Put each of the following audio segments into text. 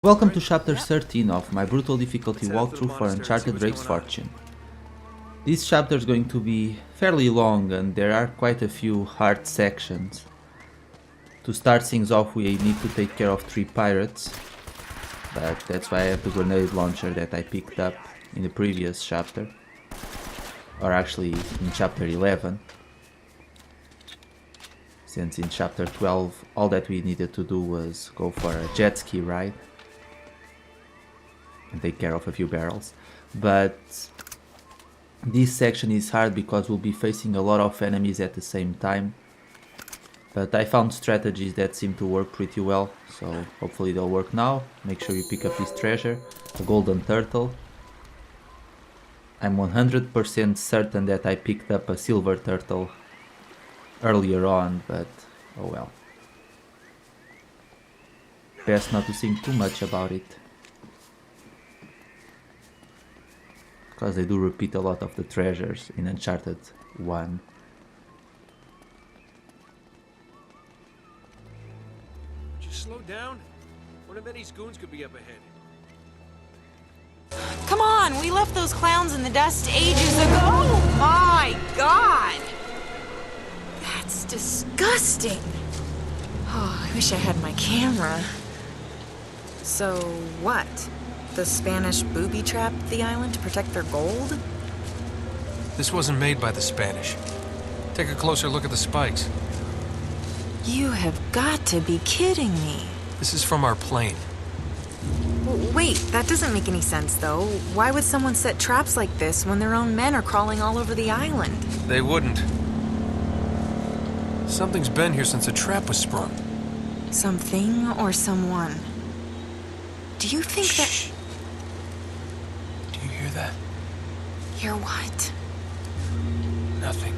Welcome to chapter 13 of my brutal difficulty walkthrough for Uncharted Drake's Fortune. This chapter is going to be fairly long and there are quite a few hard sections. To start things off we need to take care of 3 pirates, but that's why I have the grenade launcher that I picked up in the previous chapter, or actually in chapter 11. Since in chapter 12 all that we needed to do was go for a jet ski ride and take care of a few barrels. But this section is hard because we'll be facing a lot of enemies at the same time. But I found strategies that seem to work pretty well, so hopefully they'll work now. Make sure you pick up this treasure, a golden turtle. I'm 100% certain that I picked up a silver turtle earlier on, but oh well. Best not to think too much about it, because they do repeat a lot of the treasures in Uncharted 1. Just slow down. One of Eddie's goons could be up ahead. Come on, we left those clowns in the dust ages ago. Oh my god! That's disgusting. Oh, I wish I had my camera. So what? The Spanish booby-trapped the island to protect their gold? This wasn't made by the Spanish. Take a closer look at the spikes. You have got to be kidding me. This is from our plane. Wait, that doesn't make any sense, though. Why would someone set traps like this when their own men are crawling all over the island? They wouldn't. Something's been here since a trap was sprung. Something or someone? Do you think Shh. Do you hear that? Hear what? Nothing.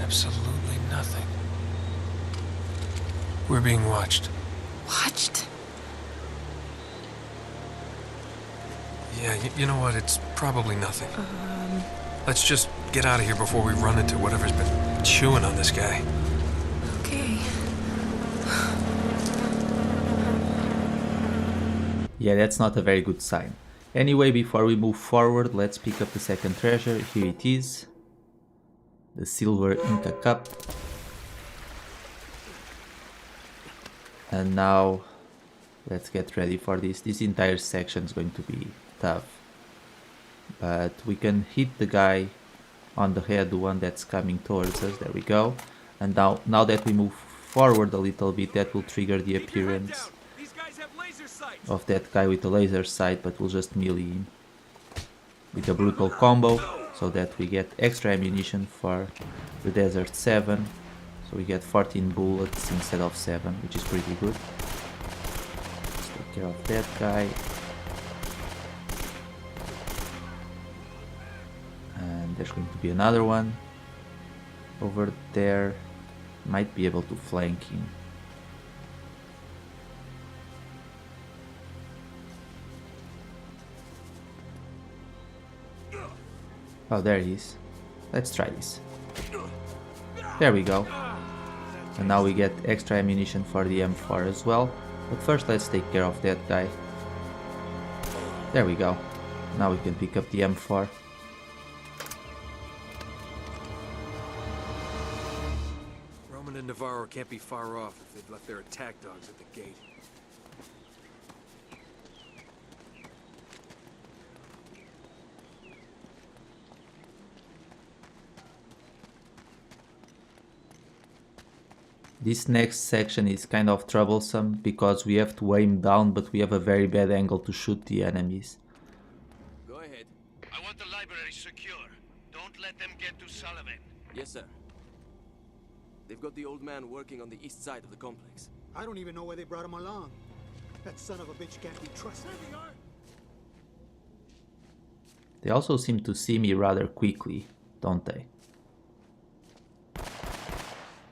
Absolutely nothing. We're being watched. Watched? Yeah, you know what? It's probably nothing. Let's just get out of here before we run into whatever's been chewing on this guy. Okay. Yeah, that's not a very good sign. Anyway, before we move forward, let's pick up the second treasure. Here it is. The silver Inca cup. And now, let's get ready for this. This entire section is going to be tough. But we can hit the guy on the head, the one that's coming towards us. There we go. And now that we move forward a little bit, that will trigger the appearance of that guy with the laser sight, but we'll just melee him with a brutal combo so that we get extra ammunition for the Desert 7. So we get 14 bullets instead of 7, which is pretty good. Let's take care of that guy. And there's going to be another one over there. Might be able to flank him. Oh, there he is. Let's try this. There we go. And now we get extra ammunition for the M4 as well. But first let's take care of that guy. There we go. Now we can pick up the M4. Roman and Navarro can't be far off if they've left their attack dogs at the gate. This next section is kind of troublesome because we have to aim down, but we have a very bad angle to shoot the enemies. Go ahead. I want the library secure. Don't let them get to Sullivan. Yes, sir. They've got the old man working on the east side of the complex. I don't even know why they brought him along. That son of a bitch can't be trusted. They also seem to see me rather quickly, don't they?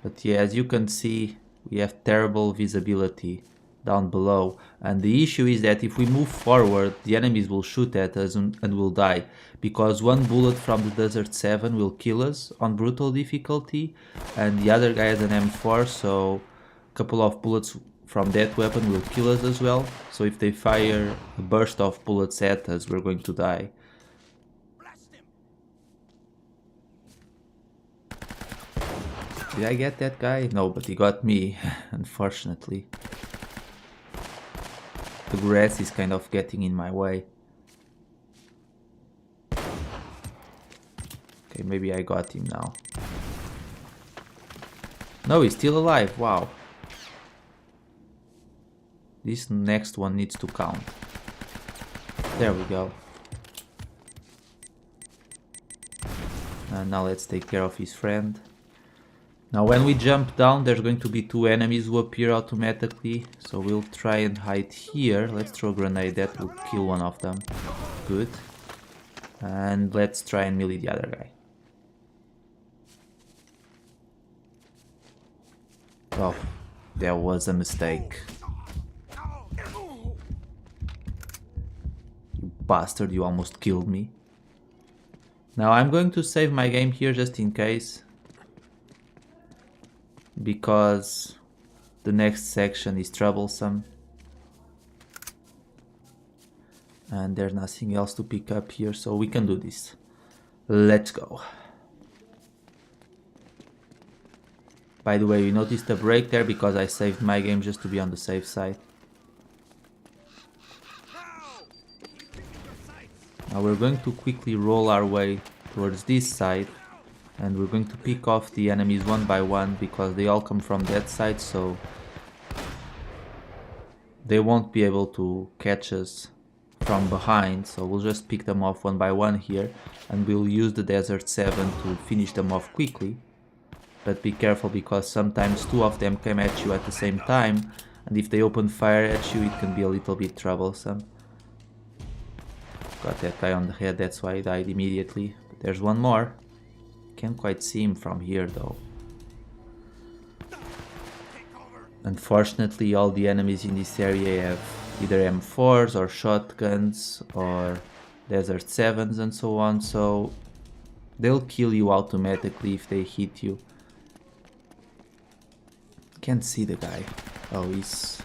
But yeah, as you can see, we have terrible visibility down below. And the issue is that if we move forward, the enemies will shoot at us and we'll die. Because one bullet from the Desert 7 will kill us on brutal difficulty. And the other guy has an M4, so a couple of bullets from that weapon will kill us as well. So if they fire a burst of bullets at us, we're going to die. Did I get that guy? No, but he got me, unfortunately. The grass is kind of getting in my way. Okay, maybe I got him now. No, he's still alive, wow. This next one needs to count. There we go. And now let's take care of his friend. Now when we jump down, there's going to be 2 enemies who appear automatically. So we'll try and hide here. Let's throw a grenade, that will kill one of them. Good. And let's try and melee the other guy. Oh, that was a mistake. You bastard, you almost killed me. Now I'm going to save my game here just in case. Because the next section is troublesome. And there's nothing else to pick up here, so we can do this. Let's go. By the way, you noticed a break there because I saved my game just to be on the safe side. Now we're going to quickly roll our way towards this side. And we're going to pick off the enemies one by one because they all come from that side, so they won't be able to catch us from behind. So we'll just pick them off one by one here, and we'll use the Desert 7 to finish them off quickly. But be careful because sometimes 2 of them come at you at the same time, and if they open fire at you it can be a little bit troublesome. Got that guy on the head, that's why he died immediately. But there's one more. Can't quite see him from here though. Unfortunately, all the enemies in this area have either M4s or shotguns or Desert 7s and so on, so they'll kill you automatically if they hit you. Can't see the guy. Oh, he's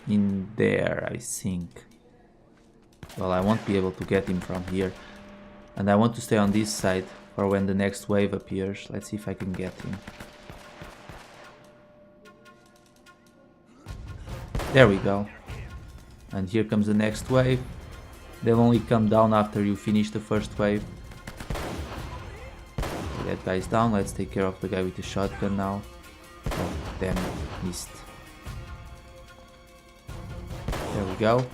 in there, I think. Well, I won't be able to get him from here. And I want to stay on this side for when the next wave appears. Let's see if I can get him. There we go. And here comes the next wave. They'll only come down after you finish the first wave. Okay, that guy's down. Let's take care of the guy with the shotgun now. Oh, damn it. Missed. There we go.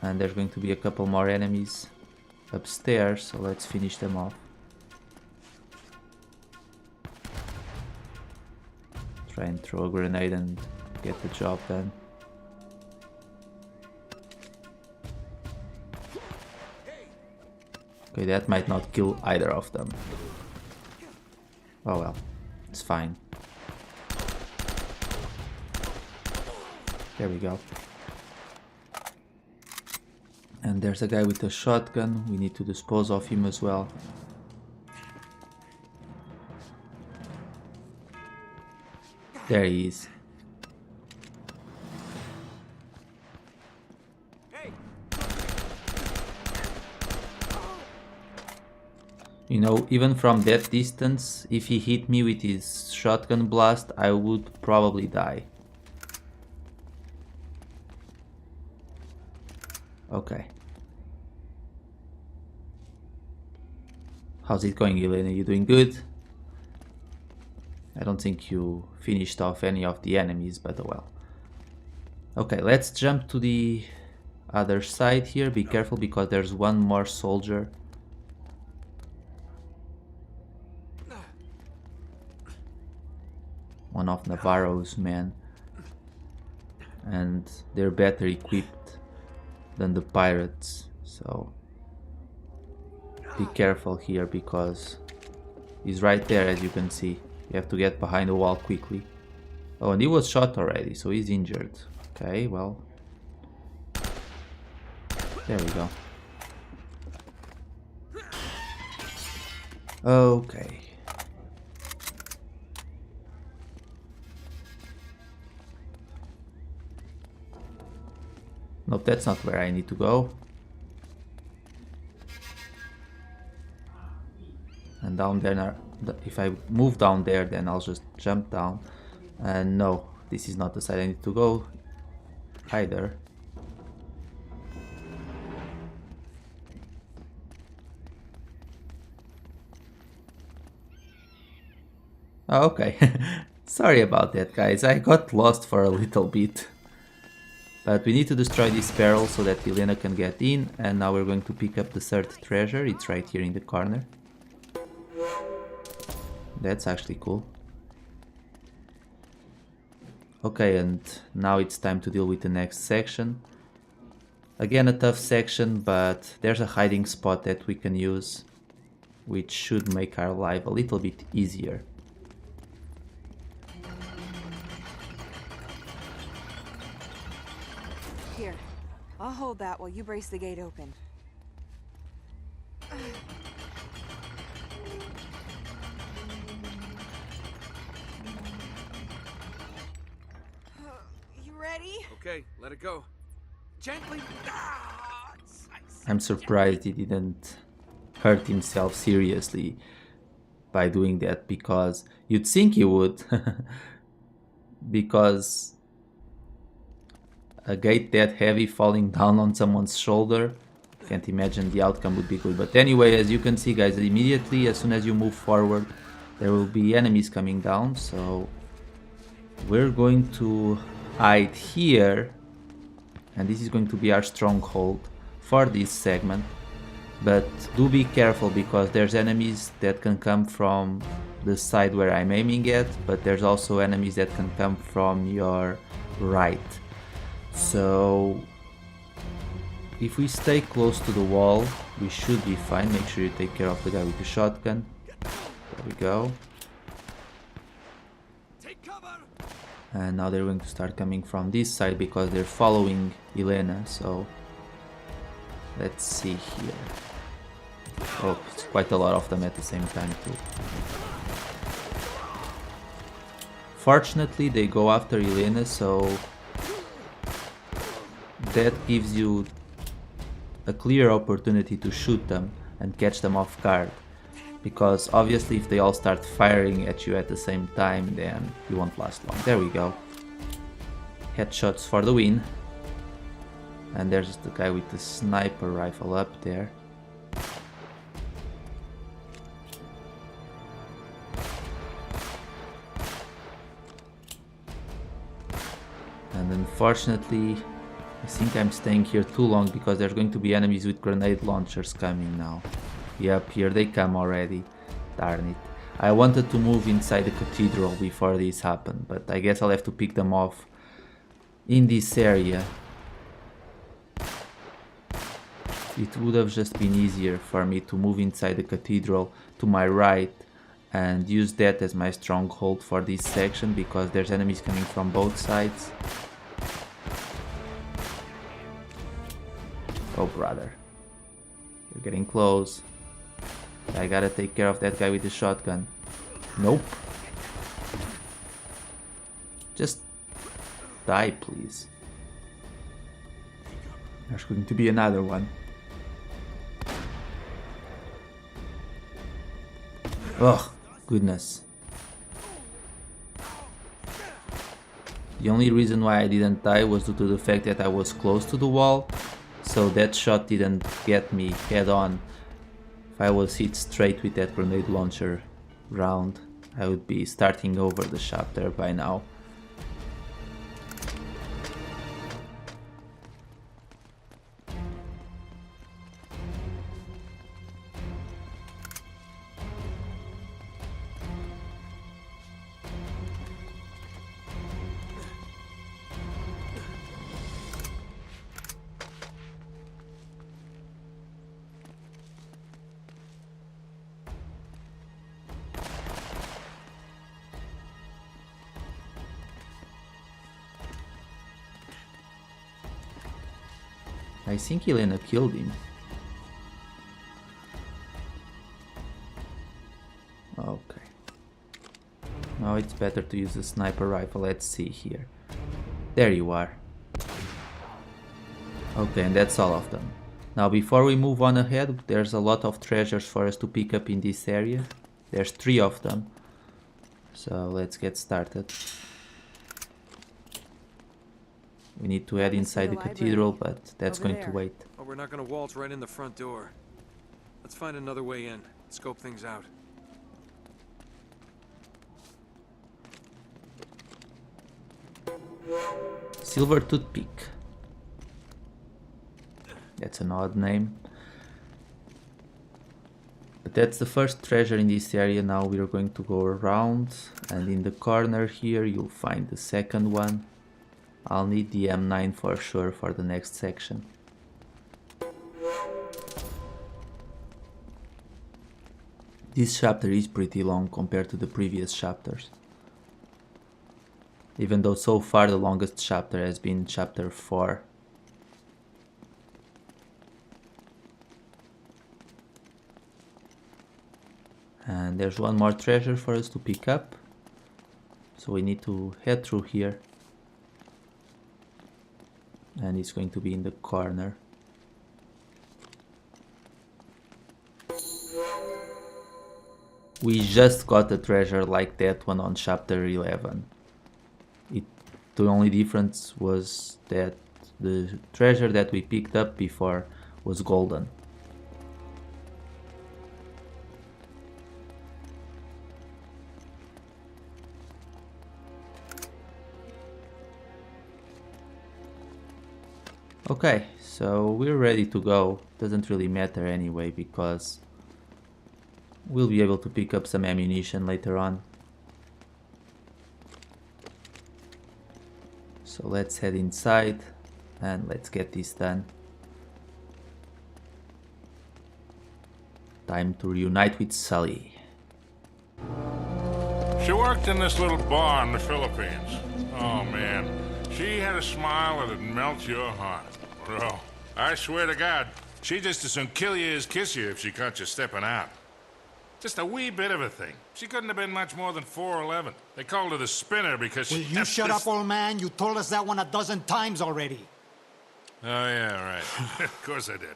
And there's going to be a couple more enemies upstairs, so let's finish them off. Try and throw a grenade and get the job done. Okay, that might not kill either of them. Oh well, it's fine. There we go. And there's a guy with a shotgun. We need to dispose of him as well. There he is. You know, even from that distance, if he hit me with his shotgun blast, I would probably die. Okay. How's it going, Elena? You doing good? I don't think you finished off any of the enemies, but oh well. Okay, let's jump to the other side here. Be careful because there's one more soldier. One of Navarro's men. And they're better equipped than the pirates, so be careful here because he's right there, as you can see. You have to get behind the wall quickly. Oh, and he was shot already, so he's injured. Okay, well, there we go. Okay. Nope, that's not where I need to go. And down there, if I move down there, then I'll just jump down. And no, this is not the side I need to go either. Oh, okay. Sorry about that, guys. I got lost for a little bit. But we need to destroy this barrel so that Elena can get in. And now we're going to pick up the third treasure. It's right here in the corner. That's actually cool. Okay, and now it's time to deal with the next section. Again, a tough section, but there's a hiding spot that we can use, which should make our life a little bit easier. Here, I'll hold that while you brace the gate open. You ready? Okay, let it go. Gently. I'm surprised he didn't hurt himself seriously by doing that, because you'd think he would. Because a gate that heavy falling down on someone's shoulder, can't imagine the outcome would be good. But anyway, as you can see, guys, immediately as soon as you move forward, there will be enemies coming down. So we're going to hide here, and this is going to be our stronghold for this segment. But do be careful, because there's enemies that can come from the side where I'm aiming at, but there's also enemies that can come from your right. So if we stay close to the wall, we should be fine. Make sure you take care of the guy with the shotgun. There we go. And now they're going to start coming from this side because they're following Elena. So let's see here. Oh, it's quite a lot of them at the same time too. Fortunately, they go after Elena, so that gives you a clear opportunity to shoot them and catch them off guard. Because obviously if they all start firing at you at the same time, then you won't last long. There we go. Headshots for the win. And there's the guy with the sniper rifle up there. And unfortunately, I think I'm staying here too long because there's going to be enemies with grenade launchers coming now. Yep, here they come already. Darn it. I wanted to move inside the cathedral before this happened, but I guess I'll have to pick them off in this area. It would have just been easier for me to move inside the cathedral to my right and use that as my stronghold for this section, because there's enemies coming from both sides. Oh brother, you're getting close. I gotta take care of that guy with the shotgun. Nope. Just die, please. There's going to be another one. Oh, goodness. The only reason why I didn't die was due to the fact that I was close to the wall, so that shot didn't get me head on. If I was hit straight with that grenade launcher round, I would be starting over the chapter by now. I think Elena killed him. Okay. Now it's better to use the sniper rifle. Let's see here. There you are. Okay, and that's all of them. Now before we move on ahead, there's a lot of treasures for us to pick up in this area. There's 3 of them. So let's get started. We need to head inside the cathedral, but that's going to wait. Oh, we're not gonna waltz right in the front door. Let's find another way in. Scope things out. Silver Toothpick. That's an odd name. But that's the first treasure in this area. Now we are going to go around, and in the corner here you'll find the second one. I'll need the M9 for sure for the next section. This chapter is pretty long compared to the previous chapters. Even though so far the longest chapter has been chapter 4. And there's one more treasure for us to pick up. So we need to head through here. And it's going to be in the corner. We just got a treasure like that one on chapter 11. The only difference was that the treasure that we picked up before was golden. Okay, so we're ready to go. Doesn't really matter anyway because we'll be able to pick up some ammunition later on. So let's head inside and let's get this done. Time to reunite with Sully. She worked in this little bar in the Philippines. Oh man, she had a smile that'd melt your heart. Bro, I swear to God, she'd just as soon kill you as kiss you if she caught you stepping out. Just a wee bit of a thing. She couldn't have been much more than 4'11". They called her the spinner because Will she... you shut up, old man? You told us that one a dozen times already. Oh yeah, right. Of course I did.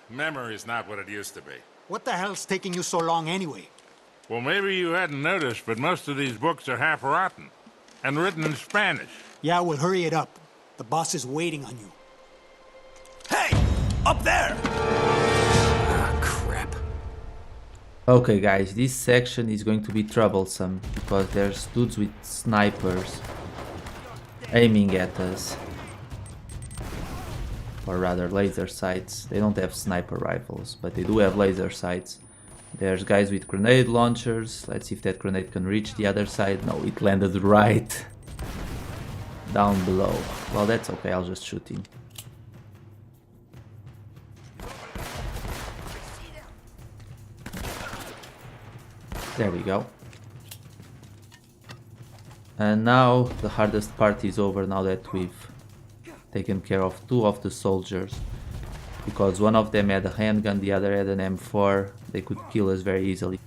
Memory's not what it used to be. What the hell's taking you so long anyway? Well, maybe you hadn't noticed, but most of these books are half rotten. And written in Spanish. Yeah, well, hurry it up. The boss is waiting on you. Hey! Up there! Ah, crap. Okay guys, this section is going to be troublesome because there's dudes with snipers aiming at us. Or rather laser sights. They don't have sniper rifles, but they do have laser sights. There's guys with grenade launchers. Let's see if that grenade can reach the other side. No, it landed right down below. Well, that's okay, I'll just shoot him. There we go. And now the hardest part is over now that we've taken care of 2 of the soldiers. Because one of them had a handgun, the other had an M4. They could kill us very easily.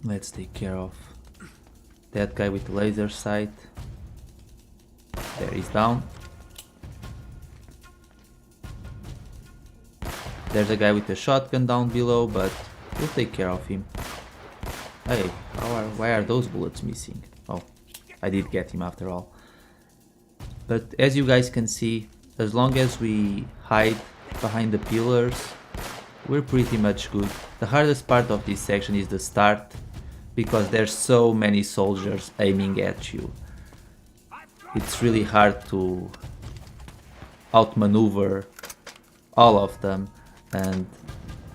Let's take care of that guy with the laser sight. There, he's down. There's a guy with a shotgun down below, but we'll take care of him. Hey, why are those bullets missing? Oh, I did get him after all. But as you guys can see, as long as we hide behind the pillars, we're pretty much good. The hardest part of this section is the start, because there's so many soldiers aiming at you. It's really hard to outmaneuver all of them, and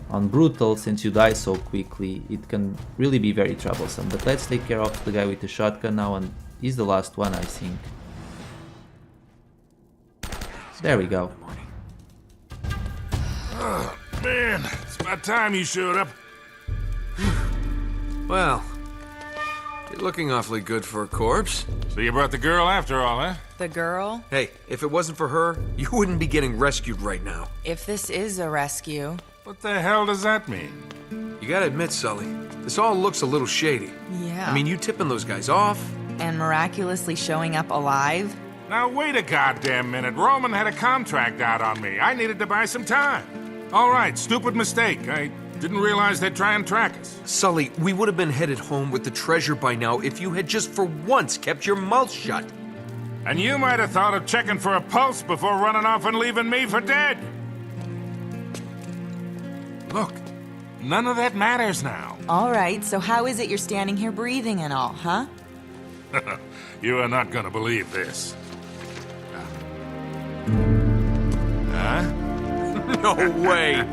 on brutal, since you die so quickly, it can really be very troublesome. But let's take care of the guy with the shotgun now, and he's the last one, I think. There we go. Oh, man, it's about time you showed up. Well, You're looking awfully good for a corpse. So you brought the girl after all, huh? The girl? Hey, if it wasn't for her, you wouldn't be getting rescued right now. If this is a rescue. What the hell does that mean? You gotta admit, Sully, this all looks a little shady. Yeah. I mean, you tipping those guys off? And miraculously showing up alive? Now wait a goddamn minute. Roman had a contract out on me. I needed to buy some time. All right, stupid mistake. I didn't realize they'd try and track us. Sully, we would have been headed home with the treasure by now if you had just for once kept your mouth shut. And you might have thought of checking for a pulse before running off and leaving me for dead. Look, none of that matters now. All right, so how is it you're standing here breathing and all, huh? You are not gonna believe this. Huh? No way!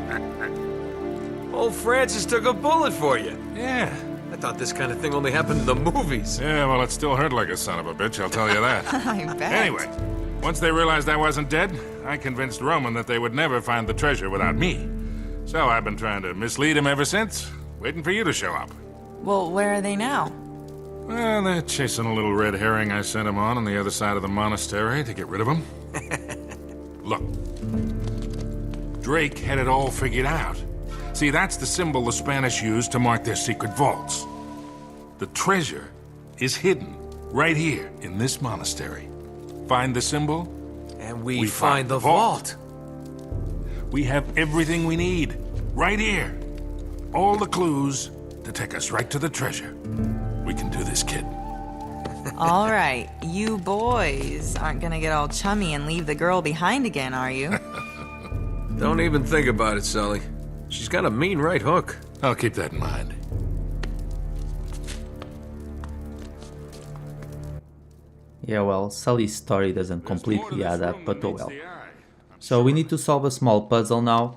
Old Francis took a bullet for you. Yeah. I thought this kind of thing only happened in the movies. Yeah, well, it still hurt like a son of a bitch, I'll tell you that. I bet. Anyway, once they realized I wasn't dead, I convinced Roman that they would never find the treasure without me. So I've been trying to mislead him ever since, waiting for you to show up. Well, where are they now? Well, they're chasing a little red herring I sent him on the other side of the monastery to get rid of him. Look, Drake had it all figured out. See, that's the symbol the Spanish used to mark their secret vaults. The treasure is hidden right here in this monastery. Find the symbol, And we find the vault. we have everything we need right here. All the clues to take us right to the treasure. We can do this, kid. All right, you boys aren't gonna get all chummy and leave the girl behind again, are you? Don't even think about it, Sully. She's got a mean right hook. I'll keep that in mind. Yeah, well, Sully's story doesn't completely add up, but oh well. So we need to solve a small puzzle now.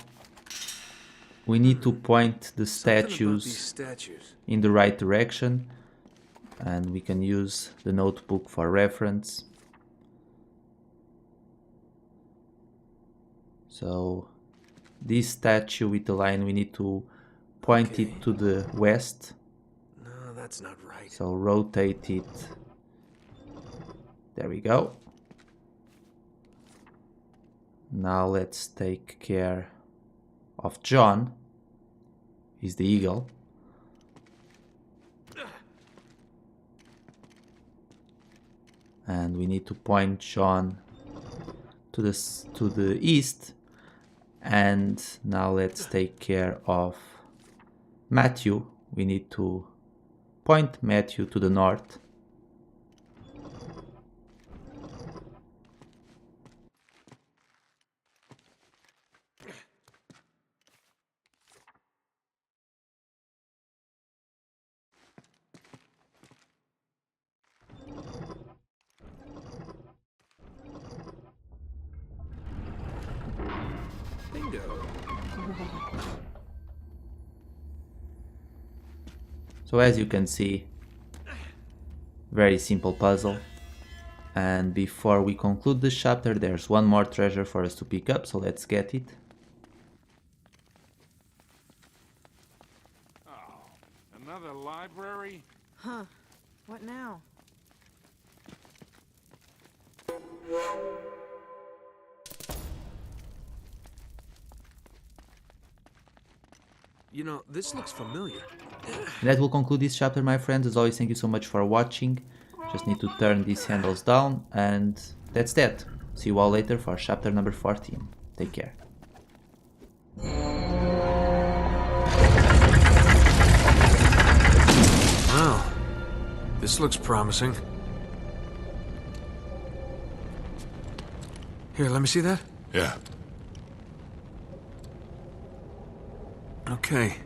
We need to point the statues in the right direction, and we can use the notebook for reference. So this statue with the line, we need to point it to the west. No, that's not right. So rotate it. There we go. Now let's take care of John. He's the eagle. And we need to point John to the east. And now let's take care of Matthew. We need to point Matthew to the north. So as you can see, very simple puzzle. And before we conclude this chapter, there's one more treasure for us to pick up, so let's get it. Oh, another library? Huh. What now? You know, this looks familiar. And that will conclude this chapter, my friends. As always, thank you so much for watching. Just need to turn these handles down, and that's that. See you all later for chapter number 14. Take care. Wow. This looks promising. Here, let me see that. Yeah. Okay.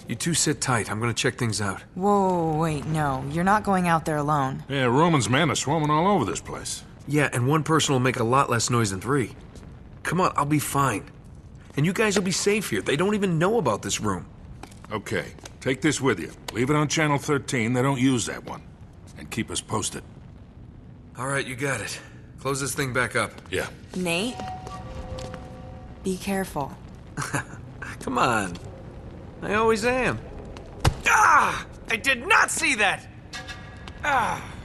You two sit tight. I'm gonna check things out. Whoa, wait, no. You're not going out there alone. Yeah, Roman's men are swarming all over this place. Yeah, and one person will make a lot less noise than three. Come on, I'll be fine. And you guys will be safe here. They don't even know about this room. Okay, take this with you. Leave it on channel 13. They don't use that one. And keep us posted. All right, you got it. Close this thing back up. Yeah. Nate? Be careful. Come on. I always am. Ah! I did not see that! Ah!